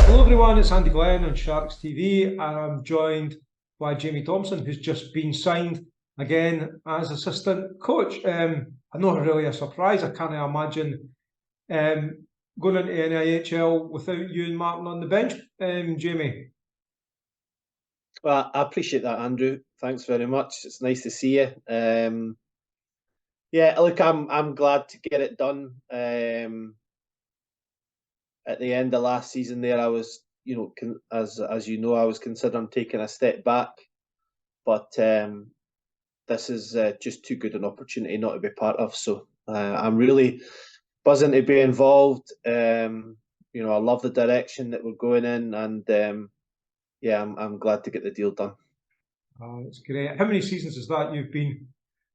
Hello everyone, it's Andy Glen on Sharks TV and I'm joined by Jamie Thomson, who's just been signed again as assistant coach. I'm not really a surprise. I can't imagine going into NIHL without you and Martin on the bench, Jamie. Well, I appreciate that, Andrew. Thanks very much. It's nice to see you. Yeah, look, I'm glad to get it done. At the end of last season, there, I was, as you know, I was considering taking a step back, but this is just too good an opportunity not to be part of. So I'm really buzzing to be involved. I love the direction that we're going in, and yeah, I'm glad to get the deal done. Oh, it's great. How many seasons is that you've been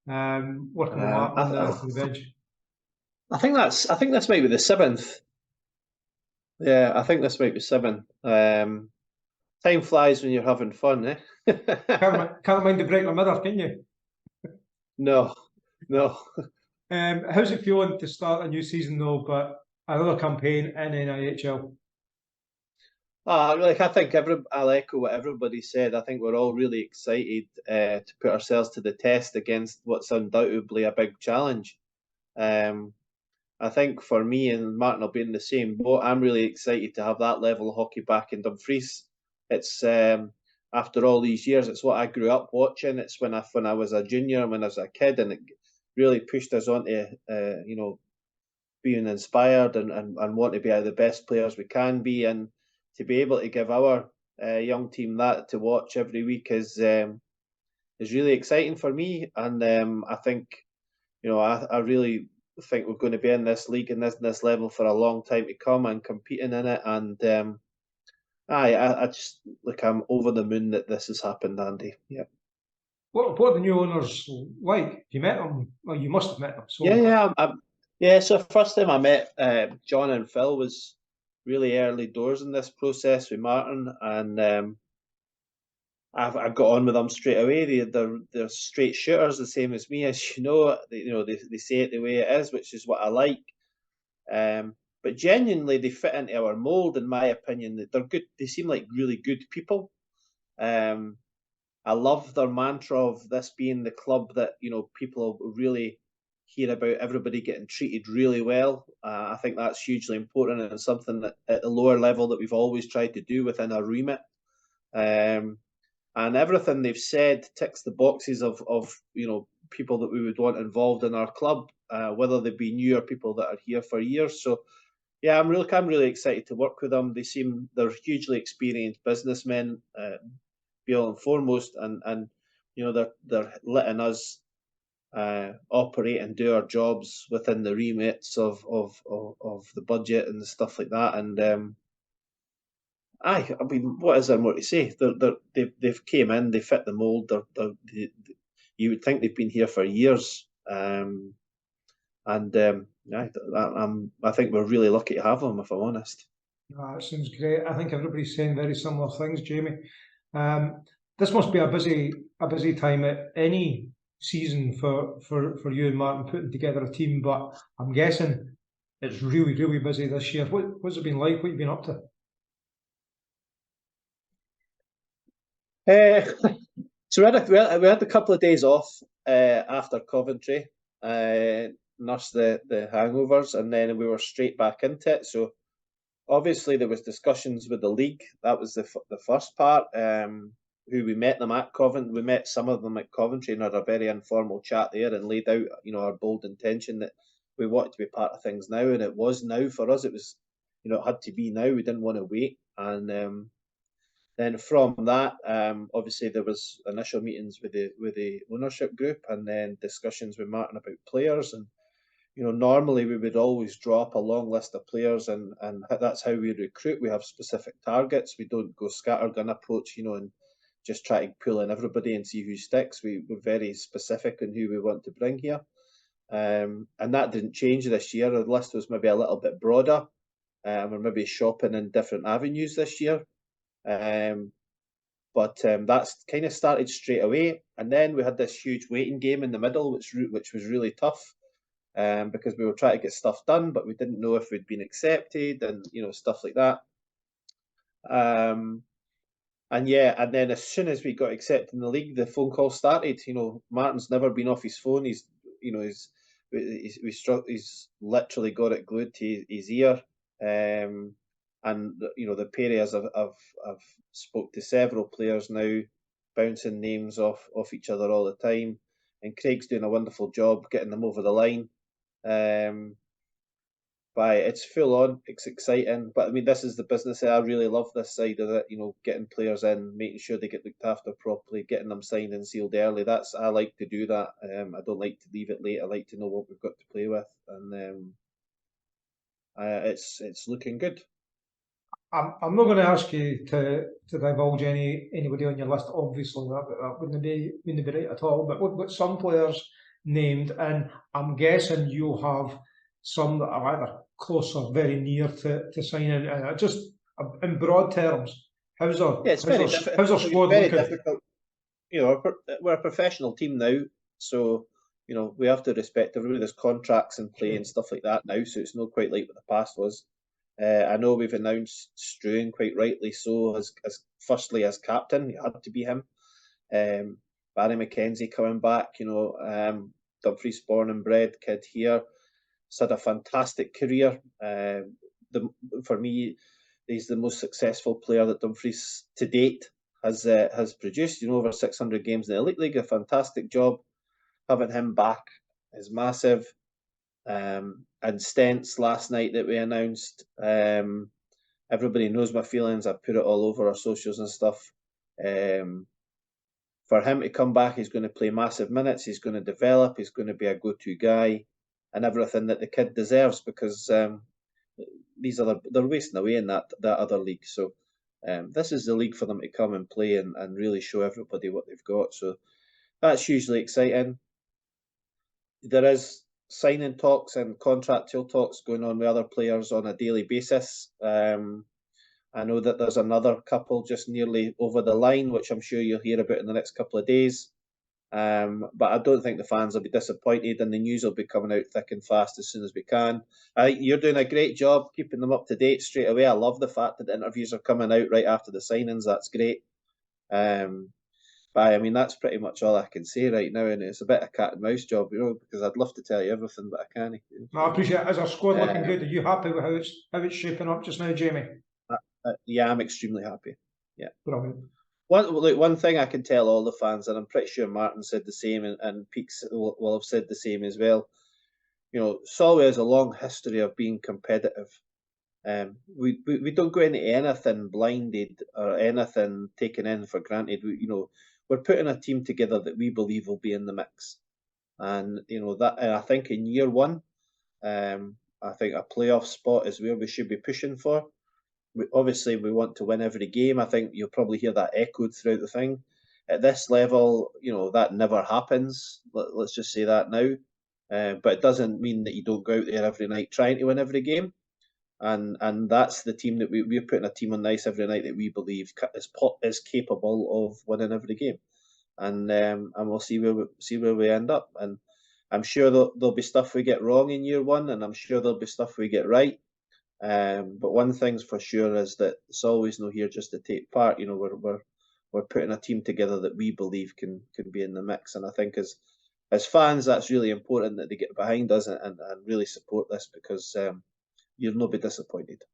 working with Martin on the bench? I think this might be the seventh. Yeah, I think this might be seven. Time flies when you're having fun, eh? Can't mind the break my mother, can you? No, no. How's it feeling to start a new season though, but another campaign in NIHL? I think I'll echo what everybody said. I think we're all really excited to put ourselves to the test against what's undoubtedly a big challenge. I think for me, and Martin will be in the same boat, I'm really excited to have that level of hockey back in Dumfries. It's after all these years, it's what I grew up watching. It's when I was a junior, when I was a kid, and it really pushed us on to being inspired and want to be the best players we can be, and to be able to give our young team that to watch every week is really exciting for me. And I think I really think we're going to be in this league and this level for a long time to come and competing in it. And I just look, I'm over the moon that this has happened, Andy. Yeah. What are the new owners like? Have you met them? Well, you must have met them. So Yeah. So first time I met John and Phil was really early doors in this process with Martin, and I've got on with them straight away. They're straight shooters, the same as me, as you know. They say it the way it is, which is what I like. But genuinely, they fit into our mold, in my opinion. They're good. They seem like really good people. I love their mantra of this being the club that people really hear about. Everybody getting treated really well. I think that's hugely important and something that at the lower level that we've always tried to do within our remit. And everything they've said ticks the boxes of people that we would want involved in our club, whether they be new or people that are here for years. So yeah, I'm really excited to work with them. They're hugely experienced businessmen, beyond and foremost, and they're letting us operate and do our jobs within the remits of the budget and the stuff like that. And I mean, what is there more to say? They've came in, they fit the mould. You would think they've been here for years, and I think we're really lucky to have them, if I'm honest. that sounds great. I think everybody's saying very similar things, Jamie. This must be a busy time at any season for you and Martin putting together a team, but I'm guessing it's really busy this year. What's it been like? What have you been up to? So we had a couple of days off after Coventry, nursed the hangovers, and then we were straight back into it. So obviously there was discussions with the league. That was the first part. Who we met them at Coventry. We met some of them at Coventry and had a very informal chat there and laid out, our bold intention that we wanted to be part of things now, and it was now for us. It was, it had to be now. We didn't want to wait, and then from that, obviously there was initial meetings with the ownership group, and then discussions with Martin about players. And normally we would always draw up a long list of players, and that's how we recruit. We have specific targets. We don't go scattergun approach, and just try to pull in everybody and see who sticks. We're very specific on who we want to bring here, and that didn't change this year. The list was maybe a little bit broader. We're maybe shopping in different avenues this year. But that's kind of started straight away, and then we had this huge waiting game in the middle, which was really tough, because we were trying to get stuff done, but we didn't know if we'd been accepted, and stuff like that. And yeah, and then as soon as we got accepted in the league, the phone call started. Martin's never been off his phone. He's literally got it glued to his ear. And the pair of us have spoke to several players now, bouncing names off each other all the time. And Craig's doing a wonderful job getting them over the line. But it's full on, it's exciting. But I mean, this is the business. I really love this side of it. Getting players in, making sure they get looked after properly, getting them signed and sealed early. I like to do that. I don't like to leave it late. I like to know what we've got to play with, and it's looking good. I'm not going to ask you to divulge anybody on your list. Obviously, that wouldn't be right at all. But we've got some players named, and I'm guessing you'll have some that are either close or very near to signing. And just in broad terms, how's our squad very looking? Difficult. We're a professional team now, so we have to respect everybody. There's contracts in play and stuff like that now, so it's not quite like what the past was. I know we've announced Struan, quite rightly so, as firstly as captain. It had to be him. Barry McKenzie coming back. Dumfries, born and bred kid here. He's had a fantastic career. For me, he's the most successful player that Dumfries to date has produced. Over 600 games in the Elite League. A fantastic job. Having him back is massive. And Stents last night that we announced. Everybody knows my feelings. I put it all over our socials and stuff. For him to come back, he's going to play massive minutes. He's going to develop. He's going to be a go-to guy, and everything that the kid deserves, because they're wasting away in that other league. So this is the league for them to come and play and really show everybody what they've got. So that's hugely exciting. There is signing talks and contractual talks going on with other players on a daily basis. I know that there's another couple just nearly over the line, which I'm sure you'll hear about in the next couple of days. But I don't think the fans will be disappointed, and the news will be coming out thick and fast as soon as we can. I think you're doing a great job keeping them up to date straight away. I love the fact that the interviews are coming out right after the signings. That's great. But I mean, that's pretty much all I can say right now, and it's a bit of cat and mouse job, because I'd love to tell you everything, but I can't. No, I appreciate it. Is our squad looking good? Are you happy with how it's shaping up just now, Jamie? Yeah, I'm extremely happy. Yeah. Brilliant. One thing I can tell all the fans, and I'm pretty sure Martin said the same, and Peaks will have said the same as well. Solway has a long history of being competitive. We don't go into anything blinded or anything taken in for granted. We're putting a team together that we believe will be in the mix, and that. And I think in year one, I think a playoff spot is where we should be pushing for. Obviously, we want to win every game. I think you'll probably hear that echoed throughout the thing. At this level, that never happens. Let's just say that now. But it doesn't mean that you don't go out there every night trying to win every game. And that's the team that we're putting a team on ice every night that we believe is capable of winning every game. And we'll see where we end up. And I'm sure there'll be stuff we get wrong in year one, and I'm sure there'll be stuff we get right. But one thing's for sure is that it's always no here just to take part. We're putting a team together that we believe can be in the mix, and I think as fans, that's really important that they get behind us and really support this, because you'll not be disappointed. Do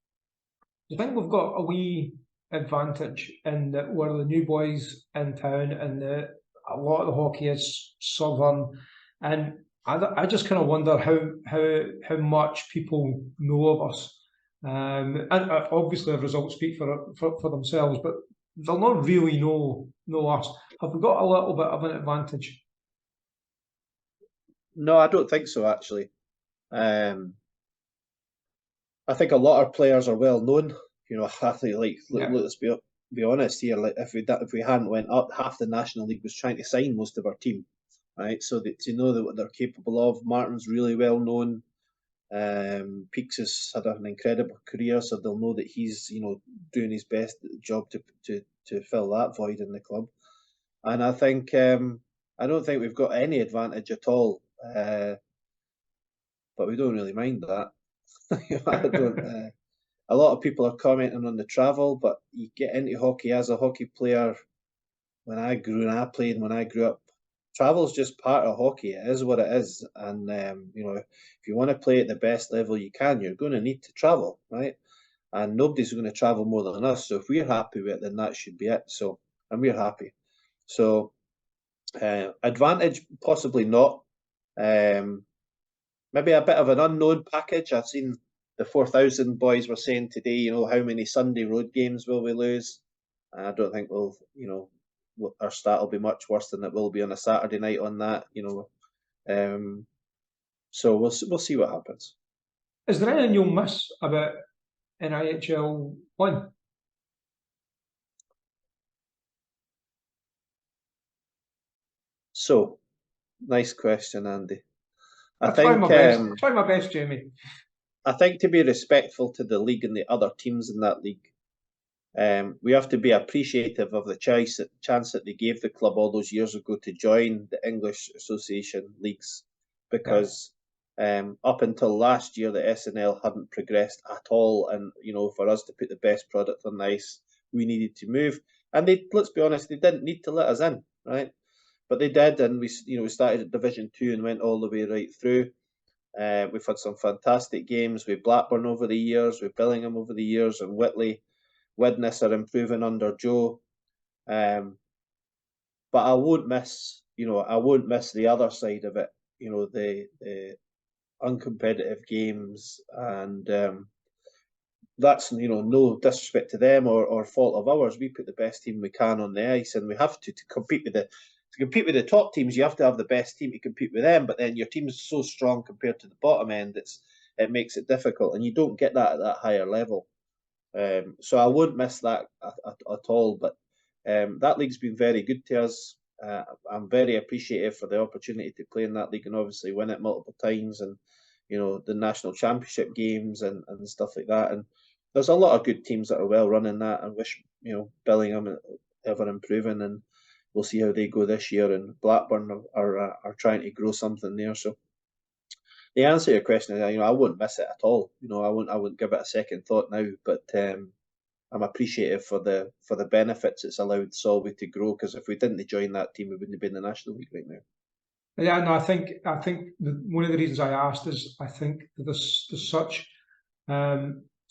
you think we've got a wee advantage in that we're the new boys in town, and a lot of the hockey is southern, and I just kind of wonder how much people know of us. And obviously, the results speak for themselves, but they'll not really know us. Have we got a little bit of an advantage? No, I don't think so, actually. I think a lot of players are well known. I think, let's be honest here. Like if we hadn't went up, half the National League was trying to sign most of our team, right? So that to know that what they're capable of. Martin's really well known. Peaks has had an incredible career, so they'll know that he's doing his best job to fill that void in the club. And I think I don't think we've got any advantage at all, but we don't really mind that. a lot of people are commenting on the travel, but you get into hockey as a hockey player. When I grew up, travel's just part of hockey. It is what it is, and if you want to play at the best level you can, you're going to need to travel, right? And nobody's going to travel more than us. So if we're happy with it, then that should be it. So, and we're happy. So, advantage possibly not. Maybe a bit of an unknown package. I've seen the 4,000 boys were saying today, how many Sunday road games will we lose? I don't think our stat will be much worse than it will be on a Saturday night on that, so we'll see what happens. Is there anything you'll miss about NIHL 1? So, nice question, Andy. I'll try my best, Jamie. I think to be respectful to the league and the other teams in that league, we have to be appreciative of the chance that they gave the club all those years ago to join the English Association leagues, because up until last year, the SNL hadn't progressed at all, and for us to put the best product on the ice, we needed to move. And let's be honest, they didn't need to let us in, right? But they did, and we started at Division 2 and went all the way right through. We've had some fantastic games with Blackburn over the years, with Billingham over the years, and Whitley. Widnes are improving under Joe, but I won't miss the other side of it. The uncompetitive games, and that's no disrespect to them or fault of ours. We put the best team we can on the ice, and we have to compete with the top teams. You have to have the best team to compete with them, but then your team is so strong compared to the bottom end, it makes it difficult, and you don't get that at that higher level. So I won't miss that at all. But that league's been very good to us. I'm very appreciative for the opportunity to play in that league and obviously win it multiple times, and the national championship games and stuff like that. And there's a lot of good teams that are well run in that. I wish Billingham ever improving, and we'll see how they go this year. And Blackburn are trying to grow something there. So the answer to your question is, I wouldn't miss it at all. I wouldn't give it a second thought now. But I'm appreciative for the benefits it's allowed Solway to grow. Because if we didn't join that team, we wouldn't be in the National League right now. Yeah, no, I think one of the reasons I asked is I think there's such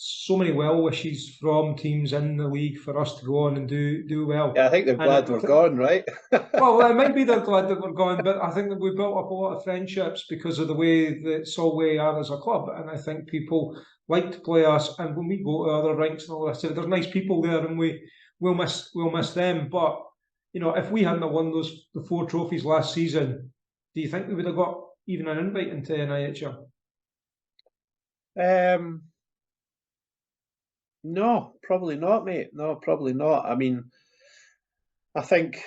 so many well wishes from teams in the league for us to go on and do well. Yeah, I think they're glad we're gone, right? Well, it might be they're glad that we're gone, but I think that we built up a lot of friendships because of the way that Solway are as a club, and I think people like to play us. And when we go to other rinks and all that stuff, there's nice people there, and we'll miss them. But if we hadn't won the 4 trophies last season, do you think we would have got even an invite into NIHL? No, probably not, mate. No, probably not. I mean, I think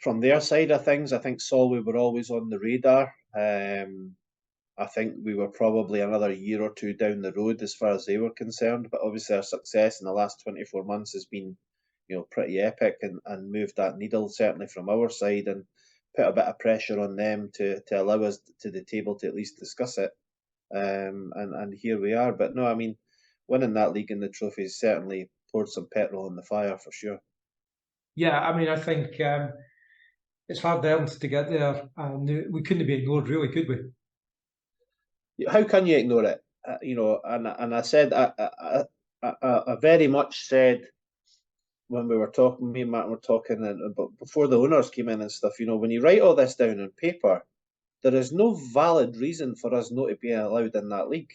from their side of things, I think Solway were always on the radar. I think we were probably another year or two down the road as far as they were concerned. But obviously, our success in the last 24 months has been, pretty epic and moved that needle certainly from our side and put a bit of pressure on them to allow us to the table to at least discuss it. And here we are. But no, I mean, winning that league and the trophies certainly poured some petrol on the fire for sure. Yeah, I mean, I think it's hard earned to get there, and we couldn't be ignored, really, could we? How can you ignore it? And I said, I very much said when we were talking, me and Martin were talking, but before the owners came in and stuff, when you write all this down on paper, there is no valid reason for us not to be allowed in that league.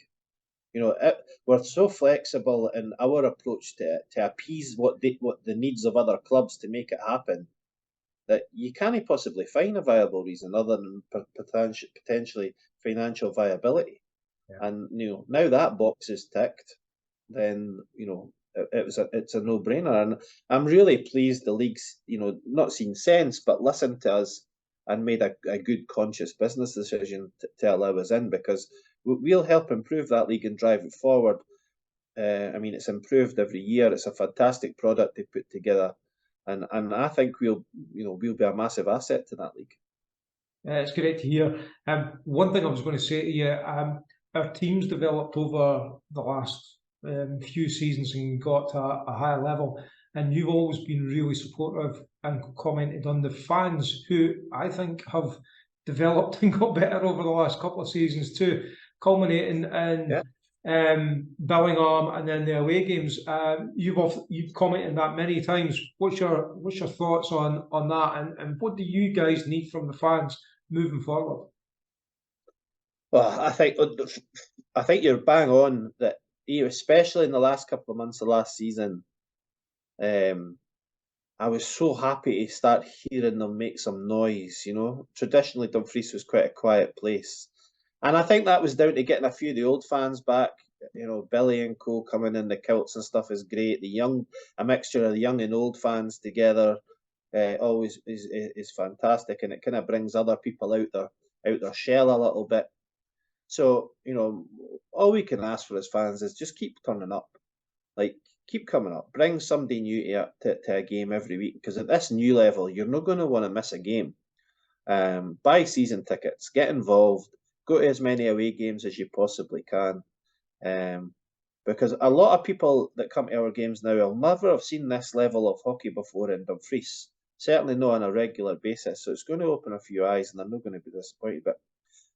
We're so flexible in our approach to appease what the needs of other clubs to make it happen that you can't possibly find a viable reason other than potentially financial viability. Yeah. And now that box is ticked, then it's a no-brainer. And I'm really pleased the league's not seen sense but listened to us and made a good conscious business decision to allow us in, because we'll help improve that league and drive it forward. I mean, it's improved every year. It's a fantastic product they put together, and I think we'll be a massive asset to that league. It's great to hear. One thing I was going to say to you, our team's developed over the last few seasons and got to a higher level. And you've always been really supportive and commented on the fans, who I think have developed and got better over the last couple of seasons too, culminating in Billingham and then the away games. You've commented that many times. What's your thoughts on that, and what do you guys need from the fans moving forward? Well, I think you're bang on that. Especially in the last couple of months of last season, I was so happy to start hearing them make some noise. Traditionally Dumfries was quite a quiet place, and I think that was down to getting a few of the old fans back. Billy and co coming in the kilts and stuff is great. A mixture of the young and old fans together always is fantastic, and it kind of brings other people out their shell a little bit. So, all we can ask for as fans is just keep turning up. Keep coming up. Bring somebody new to a game every week, because at this new level, you're not going to want to miss a game. Buy season tickets, get involved, go to as many away games as you possibly can. Because a lot of people that come to our games now will never have seen this level of hockey before in Dumfries. Certainly not on a regular basis. So it's going to open a few eyes, and they're not going to be disappointed. But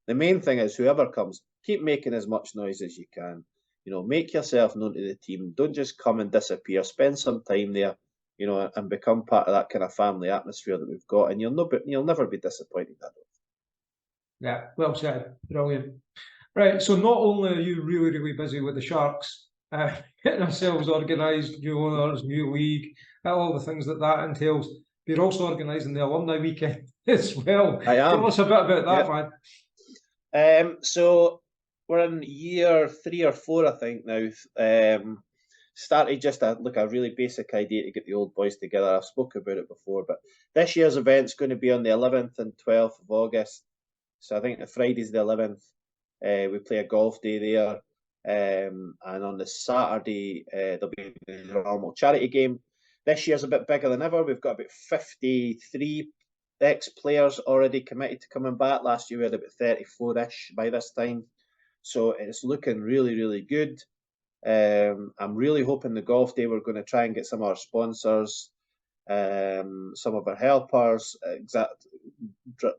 the main thing is, whoever comes, keep making as much noise as you can. Make yourself known to the team. Don't just come and disappear. Spend some time there, and become part of that kind of family atmosphere that we've got. And you'll never be disappointed. Yeah, well said. Brilliant. Right, so not only are you really, really busy with the Sharks, getting ourselves organised, new owners, new league, all the things that entails, but you're also organising the Alumni Weekend as well. I am. Tell us a bit about that, man. So we're in year 3 or 4, I think now. Started just a really basic idea to get the old boys together. I've spoken about it before, but this year's event's going to be on the 11th and 12th of August. So I think the Friday's the 11th. We play a golf day there. And on the Saturday, there'll be the normal charity game. This year's a bit bigger than ever. We've got about 53 ex-players already committed to coming back. Last year we had about 34-ish by this time. So it's looking really, really good. I'm really hoping the golf day we're going to try and get some of our sponsors, some of our helpers,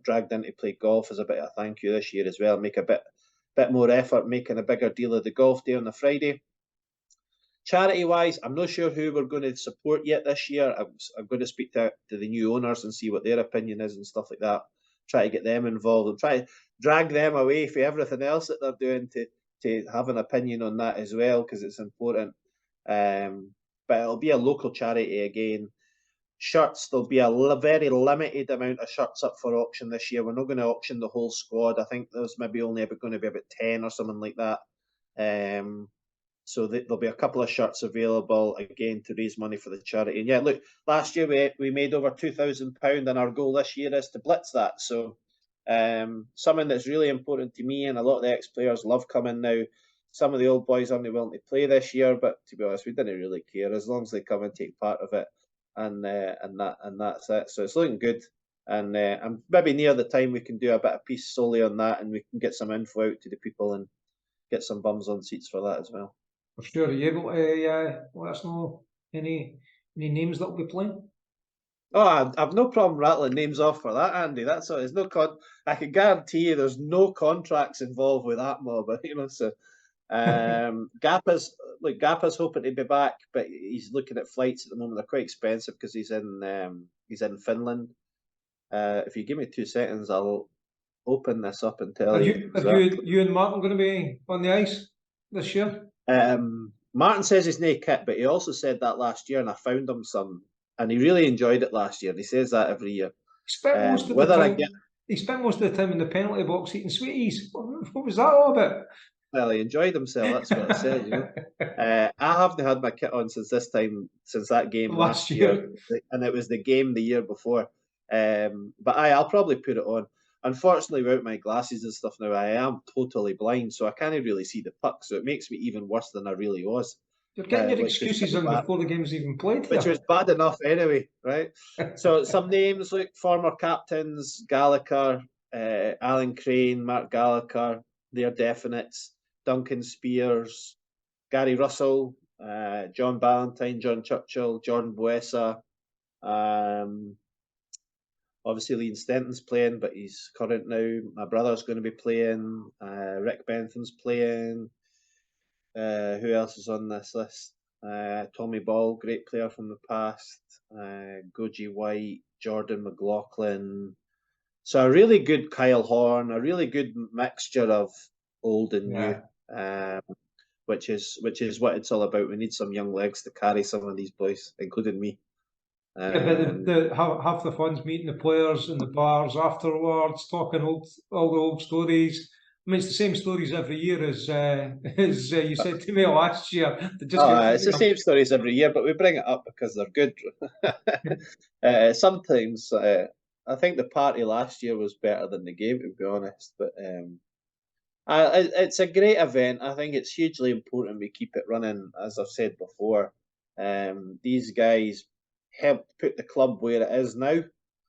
dragged in to play golf as a bit of a thank you this year as well. Make a bit more effort, making a bigger deal of the golf day on the Friday. Charity-wise, I'm not sure who we're going to support yet this year. I'm going to speak to the new owners and see what their opinion is and stuff like that. Try to get them involved and try to drag them away from everything else that they're doing to have an opinion on that as well, because it's important. But it'll be a local charity again. Shirts, there'll be a very limited amount of shirts up for auction this year. We're not going to auction the whole squad. I think there's maybe only going to be about 10 or something like that. So there'll be a couple of shirts available again to raise money for the charity. And yeah, look, last year we made over £2,000, and our goal this year is to blitz that. So something that's really important to me, and a lot of the ex-players love coming now. Some of the old boys aren't willing to play this year, but to be honest, we didn't really care as long as they come and take part of it, and that's it. So it's looking good, and maybe near the time we can do a bit of piece solely on that, and we can get some info out to the people and get some bums on seats for that as well. For sure. Are you able to let us know any names that will be playing? Oh, I've no problem rattling names off for that, Andy. That's all. There's no I can guarantee you there's no contracts involved with that mob. So Gappa's hoping to be back, but he's looking at flights at the moment. They're quite expensive because he's in Finland. If you give me 2 seconds, I'll open this up and tell you. Are you and Martin going to be on the ice this year? Martin says he's no kit, but he also said that last year, and I found him some, and he really enjoyed it last year. He says that every year. He spent most of the time in the penalty box eating sweeties. What was that all about? Well, he enjoyed himself. That's what I said. I haven't had my kit on since that game last year, and it was the game the year before. But I'll probably put it on. Unfortunately, without my glasses and stuff now, I am totally blind, so I can't really see the puck. So it makes me even worse than I really was. You're getting your excuses in before the game's even played. Which was bad enough anyway, right? So some names like former captains: Gallagher, Alan Crane, Mark Gallagher. They're definites. Duncan Spears, Gary Russell, John Ballantyne, John Churchill, Jordan Buesa. Obviously, Liam Stenton's playing, but he's current now. My brother's going to be playing. Rick Bentham's playing. Who else is on this list? Tommy Ball, great player from the past. Goji White, Jordan McLaughlin. So a really good Kyle Horn, a really good mixture of old and new, which is what it's all about. We need some young legs to carry some of these boys, including me. But half the fun's meeting the players in the bars afterwards, talking all the old stories. I mean, it's the same stories every year as you said to me last year. It's the same stories every year, but we bring it up because they're good. Sometimes I think the party last year was better than the game, to be honest. But it's a great event. I think it's hugely important we keep it running, as I've said before. These guys helped put the club where it is now,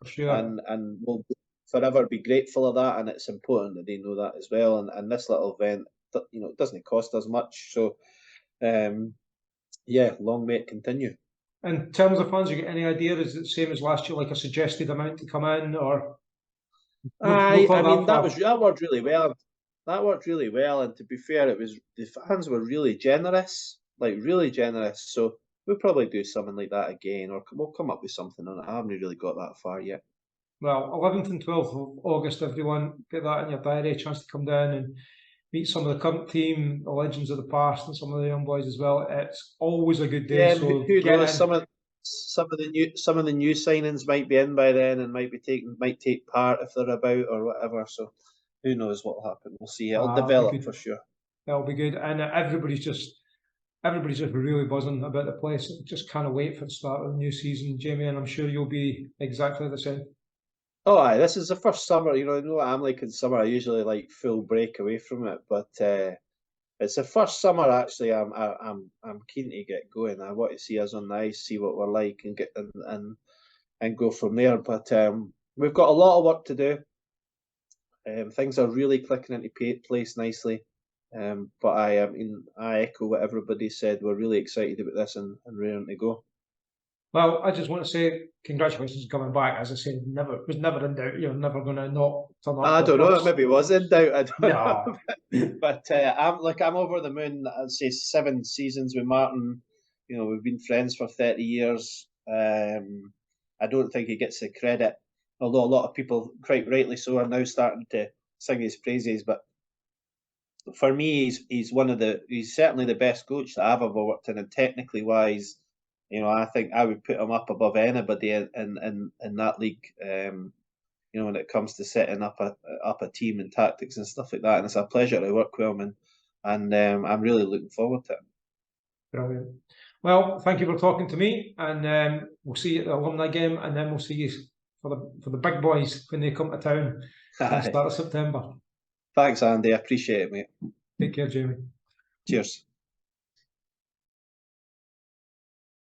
sure. and we'll forever be grateful of that. And it's important that they know that as well. And this little event, it doesn't cost us much, so long may it continue. In terms of funds, you get any idea? Is it the same as last year, like a suggested amount to come in, or? That worked really well. That worked really well, and to be fair, the fans were really generous, So we'll probably do something like that again, or we'll come up with something on it. I haven't really got that far yet. Well, 11th and 12th of August, everyone, get that in your diary, a chance to come down and meet some of the current team, the legends of the past, and some of the young boys as well. It's always a good day. Yeah, so who knows? Some of the new signings might be in by then and might take part if they're about or whatever. So who knows what will happen? We'll see. It'll develop for sure. That'll be good, and everybody's just really buzzing about the place. Just can't wait for the start of the new season, Jamie, and I'm sure you'll be exactly the same. Oh, aye, this is the first summer. I know what I'm like in summer. I usually like full break away from it, but it's the first summer actually. I'm keen to get going. I want to see us on the ice, see what we're like, and get and go from there. But we've got a lot of work to do. Things are really clicking into place nicely. But I echo what everybody said. We're really excited about this and raring to go. Well, I just want to say congratulations on coming back. As I said, was never in doubt. You're never going to not turn up. I don't know. Maybe it was in doubt. I don't know. But I'm over the moon. I'd say 7 seasons with Martin. We've been friends for 30 years. I don't think he gets the credit, although a lot of people, quite rightly so, are now starting to sing his praises. But for me, he's certainly the best coach that I've ever worked in, and technically wise, I think I would put him up above anybody in that league. When it comes to setting up a team and tactics and stuff like that, and it's a pleasure to work with him, and I'm really looking forward to it. Brilliant. Well, thank you for talking to me, and we'll see you at the alumni game, and then we'll see you for the big boys when they come to town at the start of September. Thanks, Andy. I appreciate it, mate. Take care, Jamie. Cheers.